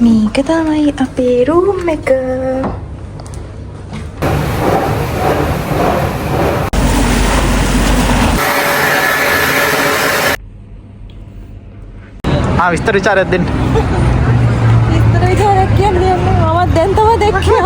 මේක තමයි අපේ රූම් එක. විස්තර විචාරයක් දෙන්න. විස්තර විචාරයක් කියන්නේ මම දැන් තමයි දැක්කේ.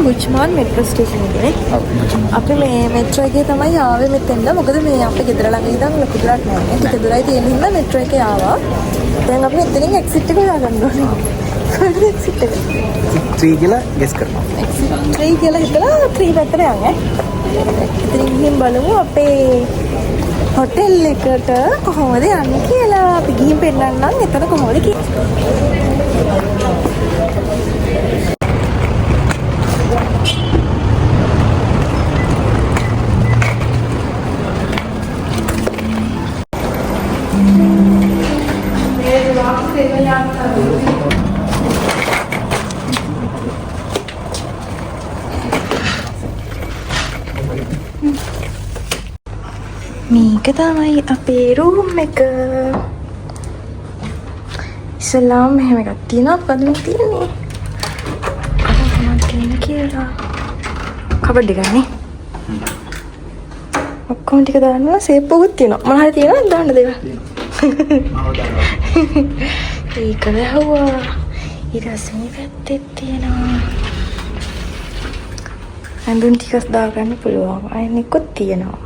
බුච්මාන් මෙට්‍රෝ ස්ටේෂන් එකේ අපි මේ මෙට්‍රෝ එකේ තමයි ආවේ මෙතෙන්ද. මොකද මේ අපේ ගෙදර ළඟ ඉඳන් ලොකු දුරක් නැහැ. ටික දුරයි තියෙන හින්දා මෙට්‍රෝ එකේ ආවා. දැන් අපි එතනින් එක්සිට් එක හොයාගන්න ඕනේ. කොහෙද එක්සිට් එක? 3 කියලා ගෙස් කරනවා. එක්සිට් 3 කියලා හිතලා 3 පැත්තට යන්නේ. ඉතින් ගිහින් බලමු අපේ හොටෙල් එකට කොහොමද යන්නේ කියලා. අපි ගිහින් පෙන්නන්නම් එතන කොහොමද කියලා. මේක තමයි අපේ රූම් එක. ඉස්සෙල්ලාම මෙහෙම එකක් තියෙනවා. මොකද මේ තියෙන්නේ? කොහොමද තියෙන්නේ කියලා. කබඩ් එකනේ. ඔක්කොම ටික දාන්න සේප් එකකුත් තියෙනවා. මොන හරි තියෙනවද දාන්න දේවල්? ඒක වැහුවා. ඊට පස්සේ මේ පැත්තේ තියෙනවා. ඇඳුම් ටිකක් දාගන්න පුළුවන්. අයනෙකුත් තියෙනවා.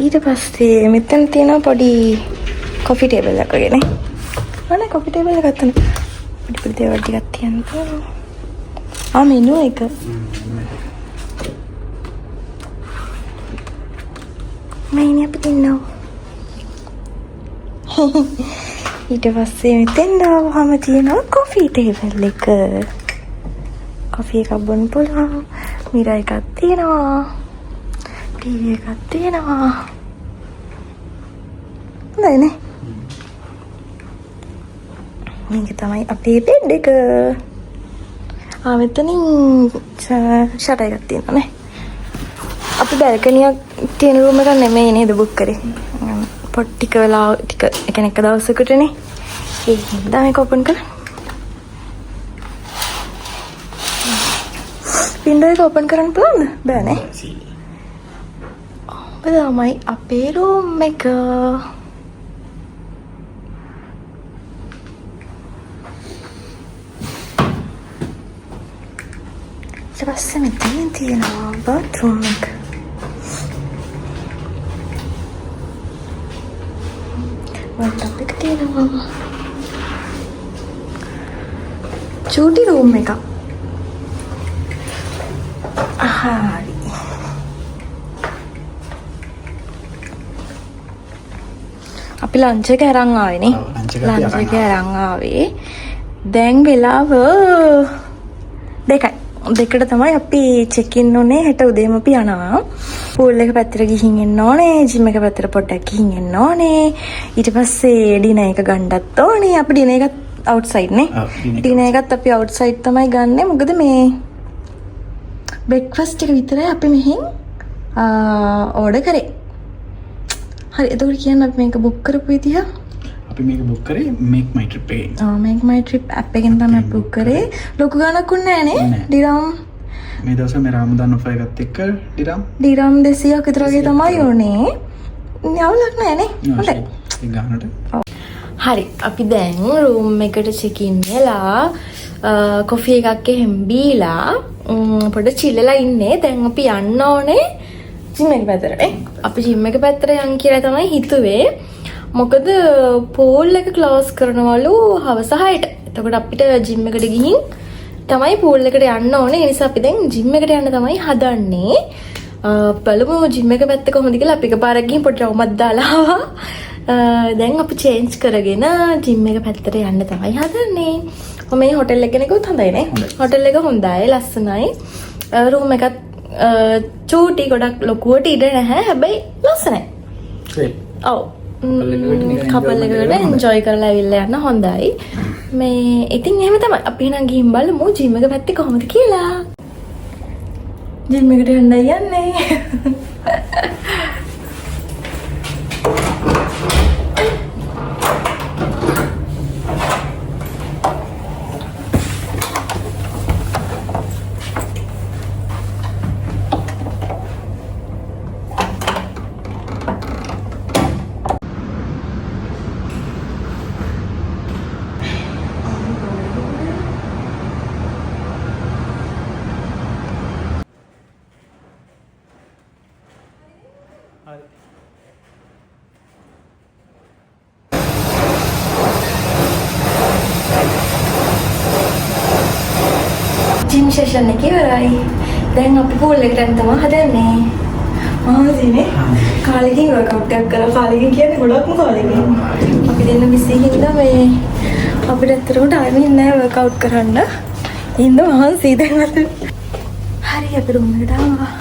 ඊට පස්සේ මෙතන තියෙනවා පොඩි කොෆි ටේබල් එකක් වගේ නේ. අනේ කොෆි ටේබල් එකක් ගන්න. පොඩි පොඩි දේවල් ටිකක් තියන්න. මෙනු එක. මේනි අපිට ඉන්නවා. ඊට පස්සේ මෙතෙන් ආවම තියෙනවා කොෆි ටේබල් එක. කොෆි එකක් බොන්න පුළුවන්. මිරර් එකක් තියෙනවා. ටීවී එකක් තියෙනවා. හොඳයි නේ. මේක තමයි අපේ බෙඩ් එක. මෙතනින් ෂටර් එකක් තියෙනවා නේ. අපි බැල්කනියක් තියෙන රූම් එකක් නෙමෙයි නේද බුක් කරේ. පොඩ් ටික වෙලා ටික එක දවසකටනේ. ඒ හින්දා මේක ඕපන් කරලා. වින්ඩෝ එක ඕපන් කරන්න පුළුවන්ද? බෑ නේ. තමයි අපේ රූම් එක. ඊට පස්සේ මෙතන තියෙනවා බාත්රූම් එක. වට්ටප් එක තියෙනවා. චූටි රූම් එක. හරි. අපි ලන්ච් එක අරන් ආවේනේ. ලන්ච් එක අරන් ආවේ. දැන් වෙලාව 2යි. 2ට තමයි අපි චෙක් ඉන් උනේ. හෙට උදේම අපි යනවා. පූල් එක පැත්තට ගිහින් එන්න ඕනේ. ජිම් එක පැත්තට පොඩ්ඩක් ගිහින් එන්න ඕනේ. ඊට පස්සේ ඩිනර් එක ගන්නත් ඕනේ. අපි ඩිනර් එකත් අවුට්සයිඩ් නේ. ඩිනර් එකත් අපි අවුට්සයිඩ් තමයි ගන්නෙ. මොකද මේ බ්‍රෙක්ෆාස්ට් එක විතරයි අපි මෙහෙන් ඕඩර් කරේ. හරි එතකොට කියන්න අපි මේක බුක් කරපු විදිහ. අපි මේක බුක් කරේ මේක් මයි ට්‍රිප් එකෙන්. මේක් මයි ට්‍රිප් ඇප් එකෙන් තමයි බුක් කරේ. ලොකු ගණනක් උන්නේ නෑනේ. ඩිරම් මේ දවස් මේ රාමදාන් ඔෆර් එකත් එක්ක ඩිරම් 200ක් විතර වගේ තමයි උනේ. නවලක් නෑනේ. හොඳයි. ඒ ගානට. හරි අපි දැන් රූම් එකට චෙකින් වෙලා කොෆි එකක් එහෙම බීලා පොඩ චිල්ලලා ඉන්නේ. දැන් අපි යන්න ඕනේ ජිම් එක පැත්තට. අපි ජිම් එක පැත්තට යන් කියලා තමයි හිතුවේ. මොකද පූල් එක ක්ලෝස් කරනවලු හවස 6ට. එතකොට අපිට ජිම් එකට ගිහින් තමයි පූල් එකට යන්න ඕනේ. ඒ නිසා අපි දැන් ජිම් එකට යන්න තමයි හදන්නේ. බලමු ජිම් එක පැත්ත කොහොමද කියලා. අපි එකපාරක් ගිහින් පොඩි රවුමක් දාලා ආවා. දැන් අපි චේන්ජ් කරගෙන ජිම් එක පැත්තට යන්න තමයි හදන්නේ. මේ හොටෙල් එක කෙනෙකුත් හොඳයි නේ. හොටෙල් එක හොඳයි, ලස්සනයි. රූම් එකත් චූටි ගොඩක් ලොකුවට ඉඩ නැහැ. හැබැයි ලස්සනයි. ඔව්. කපල් එකකට එන්ජොයි කරලා ඇවිල්ලා යන්න හොඳයි. මේ ඉතින් එහෙම තමයි. අපි නම් ගිහින් බලමු ජිම් එක පැත්තේ කොහොමද කියලා. ජිම් එකට යන්න යන්නේ. ජිම් සෙෂන් එක ඉවරයි. දැන් අපි පූල් එකට යන්න තමයි හදන්නේ. ආදීනේ කාලෙකින් වර්කවුට් එකක් කරලා කාලෙකින් කියන්නේ ගොඩක්ම කාලෙකින්. අපි දෙන්න බිසි හින්දා මේ අපිට ඇත්තටම ටයිම් එක නැහැ වර්කවුට් කරන්න. හින්දා මහන්සි දැන් අද. හරි අපි රූම් එකට ආවා.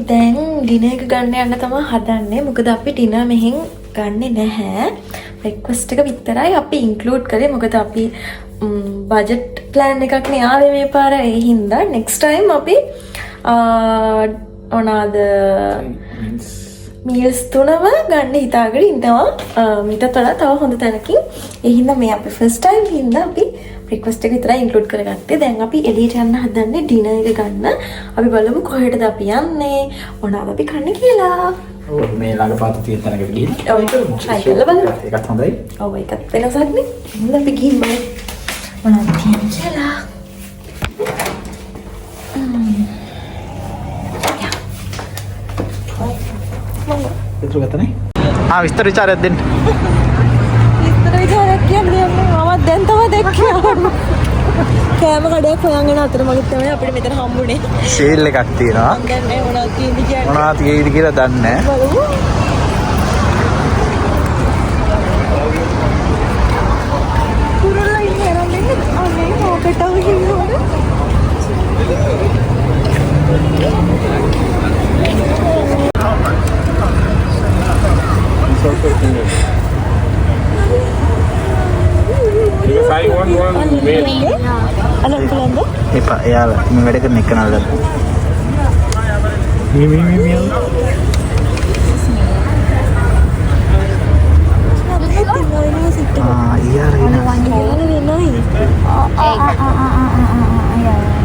දැන් ඩිනර් එක ගන්න යන්න තමයි හදන්නේ. මොකද අපි ඩිනර් මෙහෙන් ගන්නෙ නැහැ. බ්‍රෙක්ෆාස්ට් එක විතරයි අපි ඉන්ක්ලූඩ් කරේ. මොකද අපි බජට් ප්ලෑන් එකක් නේ ආවේ මේ පාර. ඒ හින්දා next time අපි මොනවාද මීල්ස් තුනම ගන්න හිතාගෙන ඉන්නවා. මීටත් වඩා තව හොඳ තැනකින්. ඒ හින්දා මේ අපි ෆස්ට් ටයිම් හින්දා අපි බ්‍රෙක්ෆාස්ට් එක විතරයි ඉන්ක්ලූඩ් කරගත්තේ. දැන් අපි එළියට යන්න හදන්නේ ඩිනර් එක ගන්න. අපි බලමු කොහෙටද අපි යන්නේ, මොනවද අපි කන්නේ කියලා. ඔව් මේ ළඟපාත තියෙන තැනකට ගිහින්. ඔව් ඒක try කරලා බලමු. ඒකත් හොඳයි. ඔව් ඒකත් වෙනසක් නේ. එහෙනම් අපි ගිහින් බලමු. මොනවද තියෙන්නේ කියලා. itu katanya? විස්තර විචාරයක් දෙන්න. විස්තර විචාරයක් කියන්නේ මම දැන් තමයි දැක්කේ. කෑම කඩයක් හොයන් යන අතර මගෙත් තමයි අපිට මෙතන හම්බුනේ. සීල් එකක් තියෙනවා. දැන් මේ මොනවද තියෙන්නේ කියන්නේ. මොනවද තියෙන්නේ කියලා දන්නේ නැහැ. බලමු. පුරලා ඉන්නේ නේද? අනේ මොකටද කියන්නේ? Because I want one very ඉන්නේ? අලන් බලන්න. එපා එයාලා මේ වැඩ කරන එක නල්ලද. මේ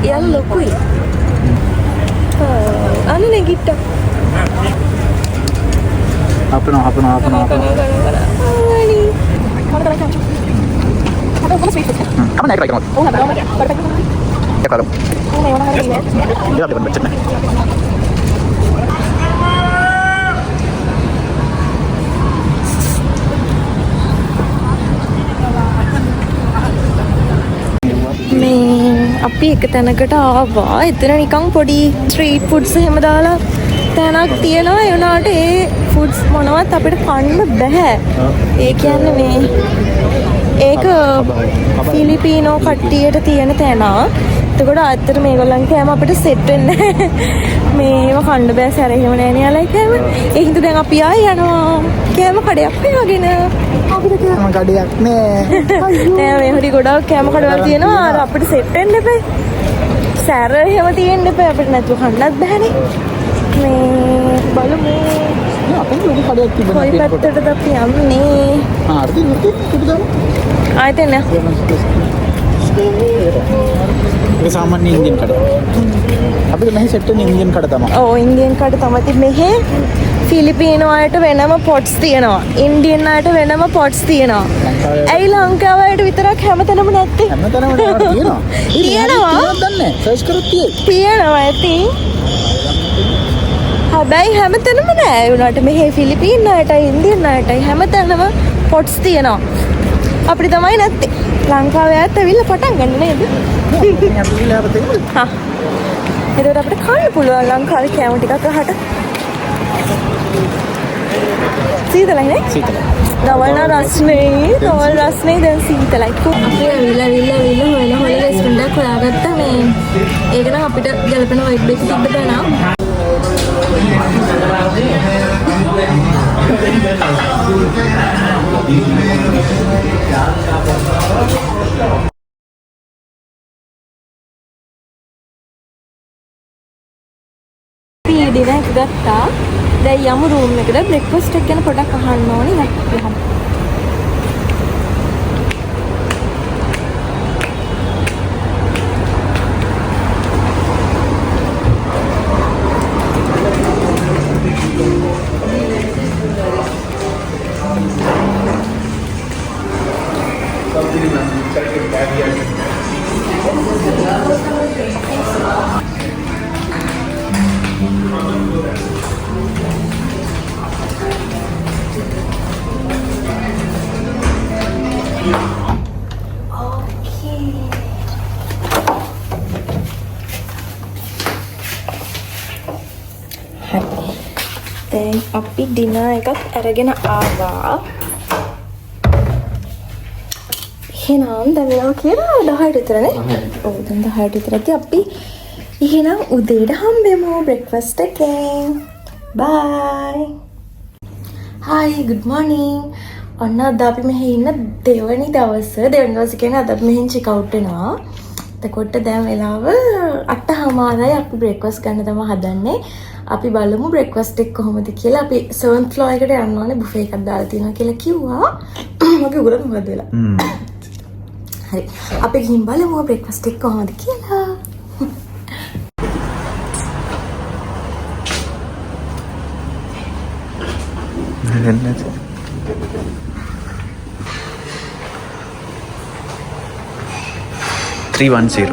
yang lokui. Anu negit. apa no. Ani. Mana kalau macam? Ada apa sih? Apa naik lagi kamu? Oh, ada apa? Ya kalau. Oh, mana orang hari ni? Ya, betul betul. අපි එක තැනකට ආවා. එතන නිකන් පොඩි ස්ට්‍රීට් ෆුඩ්ස් එහෙම දාලා තැනක් තියෙනවා. ඒ උනාට ඒ ෆුඩ්ස් මොනවත් අපිට කන්න බෑ. ඒ කියන්නේ මේ ඒක ෆිලිපීනෝ කට්ටියට තියෙන තැන. එතකොට ඇත්තට මේගොල්ලන් කෑම අපිට සෙට් වෙන්නේ මේව කන්න බෑ සැර එහෙම නෑ නේ කෑම. ඒ හින්දා දැන් අපි ආයෙ යනවා කෑම කඩයක් හොයාගෙන. අපිට කෑම කඩයක් නෑ. නෑ මේ හොරි ගොඩාක් කෑම කඩවල් තියෙනවා. අර අපිට සෙට් වෙන්න එපා. සැර එහෙම තියෙන්න එපා. අපිට නැතුව කන්නත් බෑනේ. මේ බලමු. අපේ ලොකු කඩයක් තිබුණා. කොයි පැත්තටද අපි යන්නේ? හරිද නුත් දාමු. ආයෙත් නෑ. ඒක සාමාන්‍ය ඉන්දියන් කඩ. අපිට මෙහි සෙට් වෙන ඉන්දියන් කඩ තමයි. ඔව් ඉන්දියන් කඩ තමයි. මෙහි ෆිලිපීනෝ අයට වෙනම පොට්ස් තියෙනවා. ඉන්දියන් අයට වෙනම පොට්ස් තියෙනවා. ඇයි ලංකාව අයට විතරක් හැමතැනම නැත්තේ? හැමතැනම තියෙනවා. තියෙනවා. දන්නේ සර්ච් කරොත් තියෙනවා ඇති. හැබැයි හැමතැනම නෑ. ඒ උනාට මෙහි ෆිලිපීන අයටයි ඉන්දියන් අයටයි හැමතැනම පොට්ස් තියෙනවා. අපිට තමයි නැත්තේ. ලංකාවේ අයත් ඇවිල්ලා පටන් ගන්න නේද? හා. ඒකට අපිට කන්න පුළුවන් ලංකාවේ කෑම ටිකක් අහට. සීතලයි නේ? සීතලයි. දවල්න රස්නේ දැන් සීතලයි. අපි ඇවිල්ලා හොයන රෙස්ටොරන්ට් එකක් හොයාගත්තා මේ. ඒක නම් අපිට ගැලපෙන වයිබ් එක තිබ්බ තැන. ඩිනර් එක ගත්තා. දැන් යමු රූම් එකට. බ්‍රෙක්ෆාස්ට් එක ගැන පොඩ්ඩක් අහන්න ඕනේ නේද? දැන් අපි ඩිනර් එකක් අරගෙන ආවා. එහෙනම් දැන් වෙනවා කියලා 10ට විතරනේ. ඔව් දැන් 10ට විතරදී අපි එහෙනම් උදේට හම්බෙමු බ්‍රෙක්ෆාස්ට් එකෙන්. බයි. Hi, good morning. ඔන්න අද අපි මෙහි ඉන්න දෙවනි දවසේ කියන්නේ අද අපි මෙහෙන් චෙක් අවුට් වෙනවා. එතකොට දැන් වෙලාව 8:00යි අපි බ්‍රෙක්ෆාස්ට් ගන්න තමයි හදන්නේ. අපි බලමු බ්‍රෙක්ෆාස්ට් එක කොහොමද කියලා. අපි 7th ෆ්ලෝර් එකට යන්න ඕනේ. බුෆේ එකක් දාලා තියෙනවා කියලා කිව්වා. මගේ උගලට මොකද වෙලා? හරි. අපි ගිහින් බලමු බ්‍රෙක්ෆාස්ට් එක කොහොමද කියලා. නෑ. 310.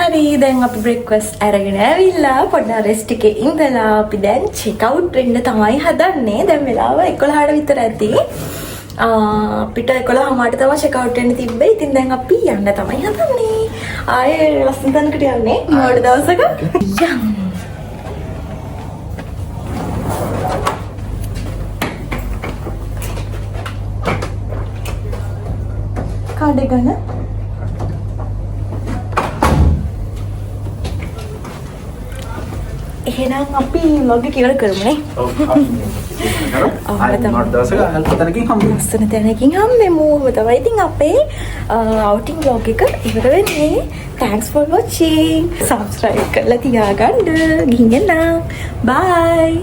හරි දැන් අපි බ්‍රෙක්ෆාස්ට් අරගෙන ඇවිල්ලා පොඩ්ඩක් රෙස්ට් එකේ ඉඳලා අපි දැන් චෙක් අවුට් වෙන්න තමයි හදන්නේ. දැන් වෙලාව 11ට විතර ඇති. අපිට 11:00ට තමයි චෙක් අවුට් වෙන්න තිබ්බේ. ඉතින් දැන් අපි යන්න තමයි හදන්නේ. ආයේ ලස්සන තැනකට යන්නේ මොකද දවසක. යම්. කාඩ් එක ගන්න. එහෙනම් අපි vlog එක ඉවර කරමුනේ. ලස්සන තැනකින් හම්බෙමු. තමයි ඉතින් අපේ outing vlog එක ඉවර වෙන්නේ. Thanks for watching. Subscribe කරලා තියාගන්න. ගිහින් එන්න. Bye.